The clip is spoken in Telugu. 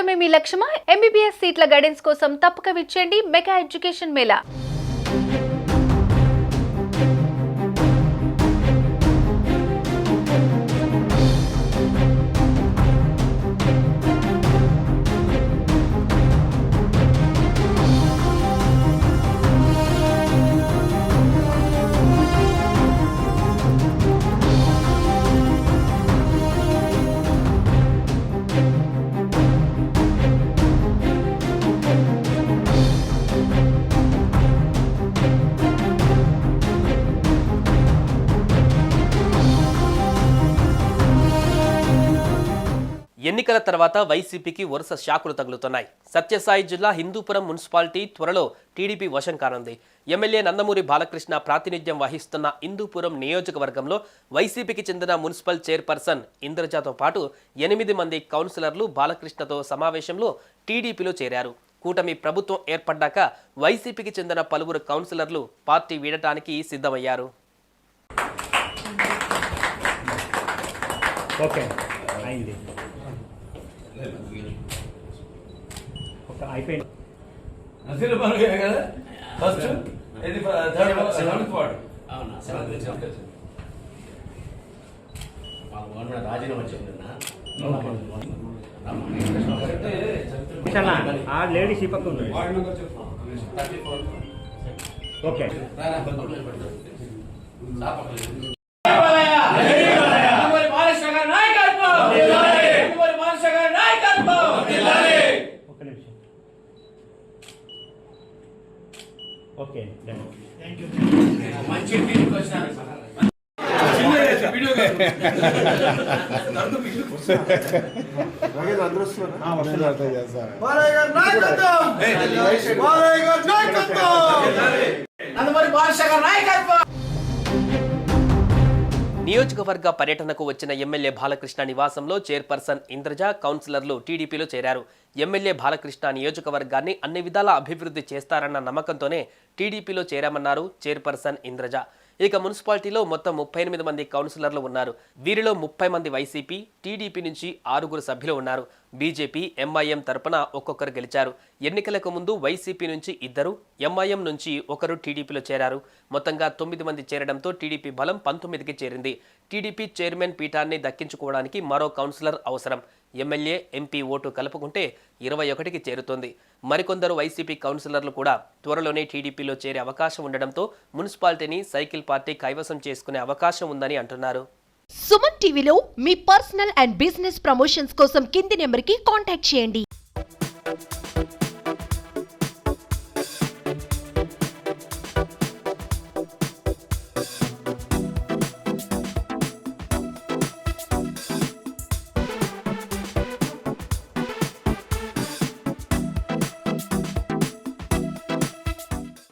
చదవడమే మీ లక్ష్యమా? ఎంబీబీఎస్ సీట్ల గైడెన్స్ కోసం తప్పక విచ్చేయండి మెగా ఎడ్యుకేషన్ మేళా. ఎన్నికల తర్వాత వైసీపీకి వరుస షాకులు తగులుతున్నాయి. సత్యసాయి జిల్లా హిందూపురం మున్సిపాలిటీ త్వరలో టీడీపీ వశం కానుంది. ఎమ్మెల్యే నందమూరి బాలకృష్ణ ప్రాతినిధ్యం వహిస్తున్న హిందూపురం నియోజకవర్గంలో వైసీపీకి చెందిన మున్సిపల్ చైర్పర్సన్ ఇంద్రజతో పాటు 8 మంది కౌన్సిలర్లు బాలకృష్ణతో సమావేశంలో టీడీపీలో చేరారు. కూటమి ప్రభుత్వం ఏర్పడ్డాక వైసీపీకి చెందిన పలువురు కౌన్సిలర్లు పార్టీ వీడటానికి సిద్ధమయ్యారు. లేడీస్ ఈ పక్క ఉంది. Okay okay thank you. మంచి నియోజకవర్గ పర్యటనకు వచ్చిన ఎమ్మెల్యే బాలకృష్ణ నివాసంలో చైర్పర్సన్ ఇంద్రజ, కౌన్సిలర్లు టీడీపీలో చేరారు. ఎమ్మెల్యే బాలకృష్ణ నియోజకవర్గాన్ని అన్ని విధాలా అభివృద్ధి చేస్తారన్న నమ్మకంతోనే టీడీపీలో చేరామన్నారు చైర్పర్సన్ ఇంద్రజ. ఇక మున్సిపాలిటీలో మొత్తం 38 మంది కౌన్సిలర్లు ఉన్నారు. వీరిలో 30 మంది వైసీపీ, టీడీపీ నుంచి 6 సభ్యులు ఉన్నారు. బీజేపీ, ఎంఐఎం తరపున ఒక్కొక్కరు గెలిచారు. ఎన్నికలకు ముందు వైసీపీ నుంచి 2, ఎంఐఎం నుంచి 1 టీడీపీలో చేరారు. మొత్తంగా 9 మంది చేరడంతో టీడీపీ బలం 19కి చేరింది. టీడీపీ చైర్మన్ పీఠాన్ని దక్కించుకోవడానికి మరో కౌన్సిలర్ అవసరం. ఎమ్మెల్యే, ఎంపీ ఓటు కలుపుకుంటే 21కి చేరుతోంది. మరికొందరు వైసీపీ కౌన్సిలర్లు కూడా త్వరలోనే టీడీపీలో చేరే అవకాశం ఉండడంతో మున్సిపాలిటీని సైకిల్ పార్టీ కైవసం చేసుకునే అవకాశం ఉందని అంటున్నారు. సుమన్ టీవీలో మీ పర్సనల్ అండ్ బిజినెస్ ప్రమోషన్స్ కోసం కింది నెంబర్కి కాంటాక్ట్ చేయండి.